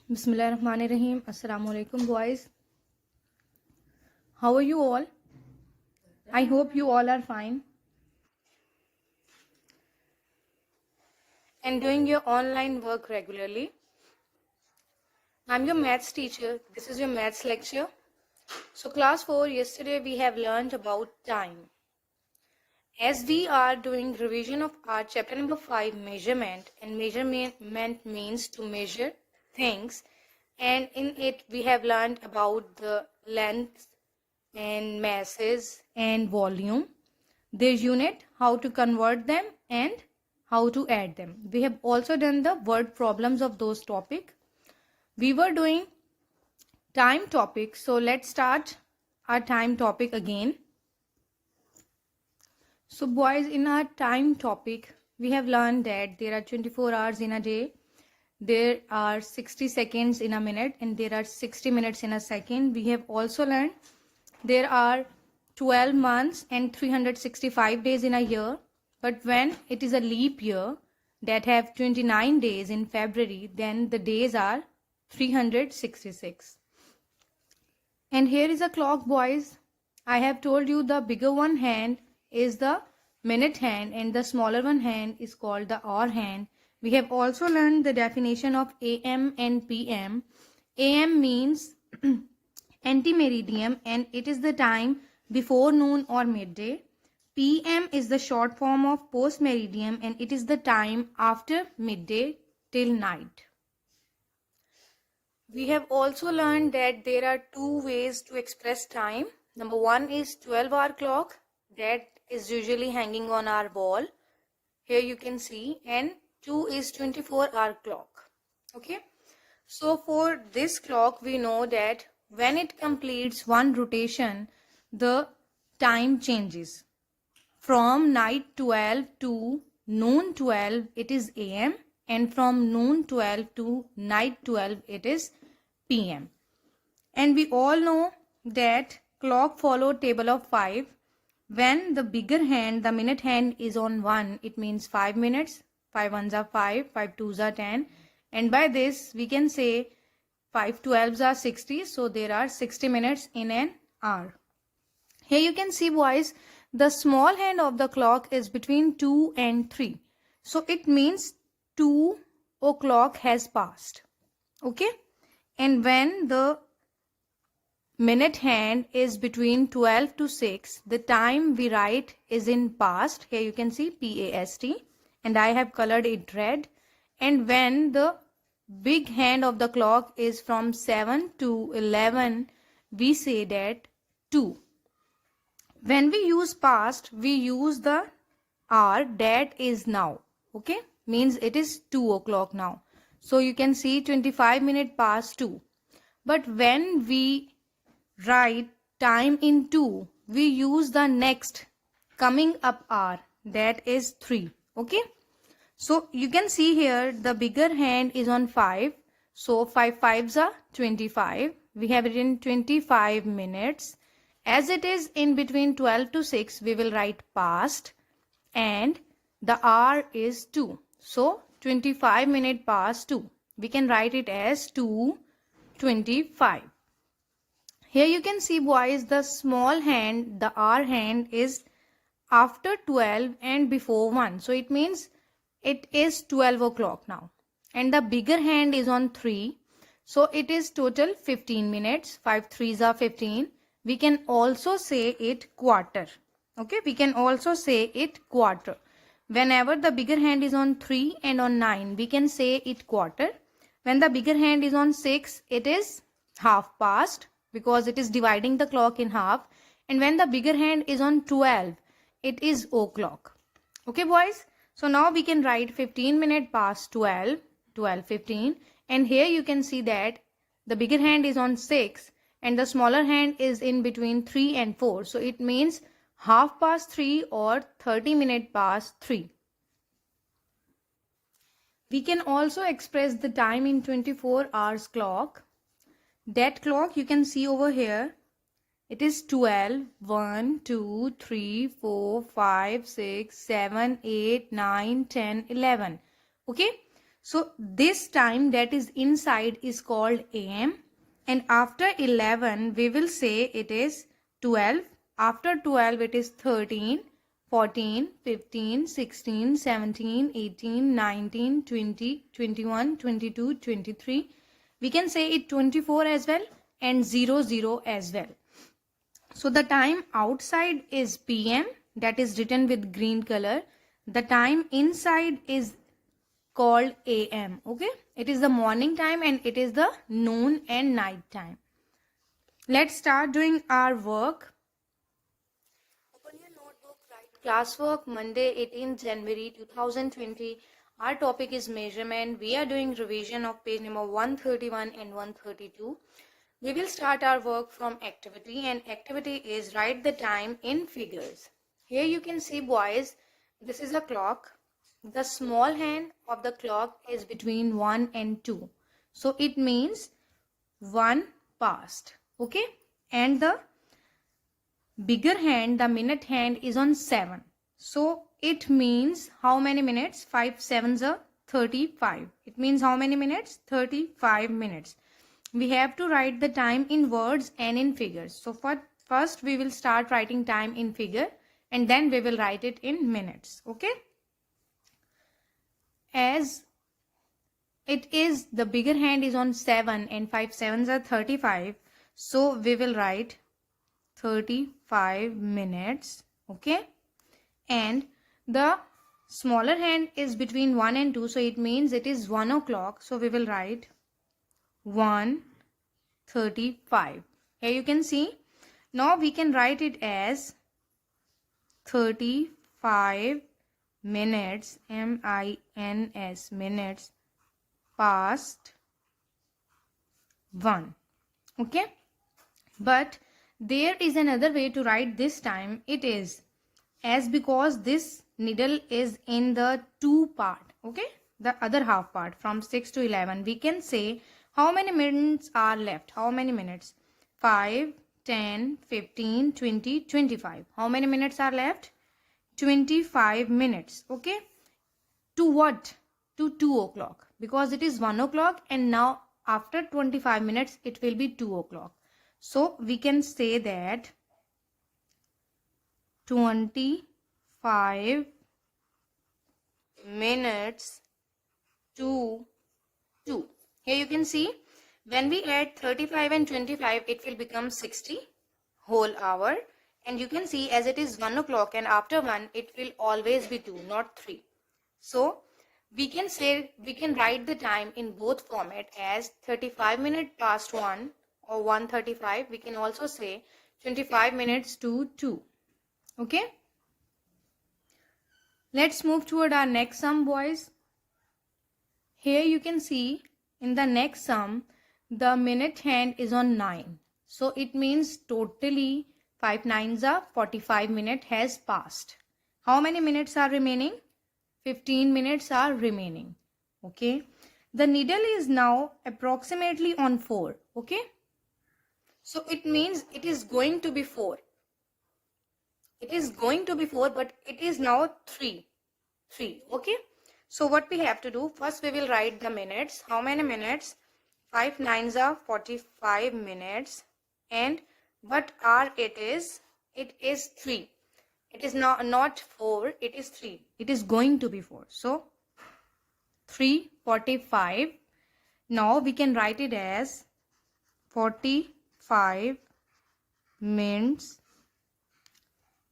Bismillahirrahmanirrahim. Assalamu alaikum, boys. How are you all? I hope you all are fine and doing your online work regularly. I'm your maths teacher. This is your maths lecture. So class 4, yesterday we have learned about time. As we are doing revision of our chapter number 5, measurement, and measurement means to measure things, and in it we have learned about the length and masses and volume, their unit, how to convert them and how to add them. We have also done the word problems of those topic. We were doing time topic, so let's start our time topic again. So boys, in our time topic, we have learned that there are 24 hours in a day, there are 60 seconds in a minute, and there are 60 minutes in a second. We have also learned there are 12 months and 365 days in a year, but when it is a leap year that have 29 days in February, then the days are 366. And here is a clock, boys. I have told you the bigger one hand is the minute hand and the smaller one hand is called the hour hand. We have also learned the definition of AM and PM. AM means anti-meridian and it is the time before noon or midday. PM is the short form of post-meridian and it is the time after midday till night. We have also learned that there are two ways to express time. Number one is 12-hour clock that is usually hanging on our wall. Here you can see, and two is 24-hour clock. Okay. So for this clock, we know that when it completes one rotation, the time changes. From night 12 to noon 12, it is AM, and from noon 12 to night 12, it is PM. And we all know that clock follow table of 5. When the bigger hand, the minute hand is on 1, it means 5 minutes. 5 ones are 5, 5 twos are 10. And by this, we can say 5 12s are 60. So there are 60 minutes in an hour. Here you can see, boys, the small hand of the clock is between 2 and 3. So it means 2 o'clock has passed. Okay. And when the minute hand is between 12 to 6, the time we write is in past. Here you can see PAST and I have colored it red. And when the big hand of the clock is from 7 to 11, we say that 2. When we use past, we use the hour that is now. Okay, means it is 2 o'clock now. So you can see 25 minutes past 2. But when we write time in 2, we use the next coming up hour, that is 3. Okay. So you can see here the bigger hand is on 5. So 5 5s are 25. We have written 25 minutes. As it is in between 12 to 6, we will write past and the hour is 2. So 25 minutes past 2. We can write it as 2:25. Here you can see, boys, the small hand, the hour hand is after 12 and before 1. So it means it is 12 o'clock now. And the bigger hand is on 3. So it is total 15 minutes. 5 3s are 15. We can also say it quarter. Okay, we can also say it quarter. Whenever the bigger hand is on 3 and on 9, we can say it quarter. When the bigger hand is on 6, it is half past because it is dividing the clock in half. And when the bigger hand is on 12, it is o'clock. Okay, boys. So now we can write 15 minutes past 12, 12:15. And here you can see that the bigger hand is on 6 and the smaller hand is in between 3 and 4. So it means half past 3 or 30 minutes past 3. We can also express the time in 24 hours clock. That clock you can see over here. It is 12, 1, 2, 3, 4, 5, 6, 7, 8, 9, 10, 11. Okay. So this time that is inside is called AM, and after 11 we will say it is 12. After 12 it is 13, 14, 15, 16, 17, 18, 19, 20, 21, 22, 23. We can say it 24 as well and 00 as well. So the time outside is PM, that is written with green color. The time inside is called AM. Okay, it is the morning time and it is the noon and night time. Let's start doing our work. Open your notebook, write classwork, Monday 18th January 2020. Our topic is measurement. We are doing revision of page number 131 and 132. We will start our work from activity, and activity is write the time in figures. Here you can see, boys, this is a clock. The small hand of the clock is between 1 and 2. So it means 1 past. Okay. And the bigger hand, the minute hand, is on 7. So it means how many minutes? 5 sevens are 35. It means how many minutes? 35 minutes. We have to write the time in words and in figures. So first we will start writing time in figure and then we will write it in minutes. Okay. As it is, the bigger hand is on 7 and 5 sevens are 35. So we will write 35 minutes. Okay. And the smaller hand is between 1 and 2. So it means it is 1 o'clock. So we will write 1:35. Here you can see. Now we can write it as 35 minutes, MINS, minutes past 1. Okay. But there is another way to write this time. It is as because this needle is in the 2 part. Okay. The other half part from 6 to 11. We can say how many minutes are left? How many minutes? 5, 10, 15, 20, 25. How many minutes are left? 25 minutes. Okay. To what? To 2 o'clock. Because it is 1 o'clock and now after 25 minutes it will be 2 o'clock. So we can say that 25 minutes to 2. Here you can see, when we add 35 and 25, it will become 60 whole hour. And you can see as it is 1 o'clock and after 1, it will always be 2, not 3. So we can say, we can write the time in both format as 35 minutes past 1 or 1:35. We can also say 25 minutes to 2. Okay. Let's move toward our next sum, boys. Here you can see in the next sum, the minute hand is on 9. So it means totally 5 nines are 45 minutes has passed. How many minutes are remaining? 15 minutes are remaining. Okay. The needle is now approximately on 4. Okay. So it means it is going to be 4. It is going to be 4, but it is now 3. Okay. So what we have to do, first we will write the minutes. How many minutes? 5 nines are 45 minutes. And what hour it is? It is 3. It is not 4, it is 3. It is going to be 4. So 3:45. Now we can write it as 45 minutes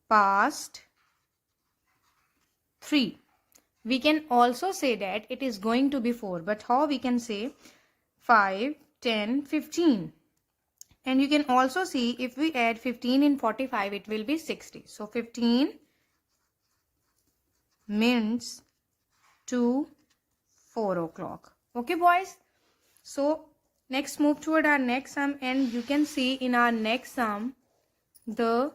past 3. We can also say that it is going to be 4. But how we can say 5, 10, 15. And you can also see if we add 15 in 45, it will be 60. So 15 minutes to 4 o'clock. Okay, boys. So next move toward our next sum, and you can see in our next sum, the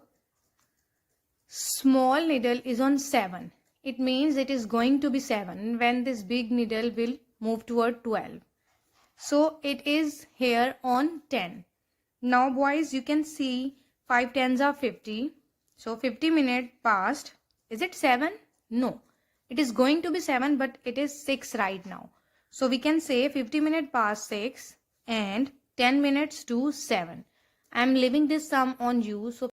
small needle is on 7. It means it is going to be 7 when this big needle will move toward 12. So it is here on 10. Now boys, you can see 5 tens are 50. So 50 minutes passed. Is it 7? No. It is going to be 7, but it is 6 right now. So we can say 50 minutes past 6 and 10 minutes to 7. I'm leaving this sum on you. So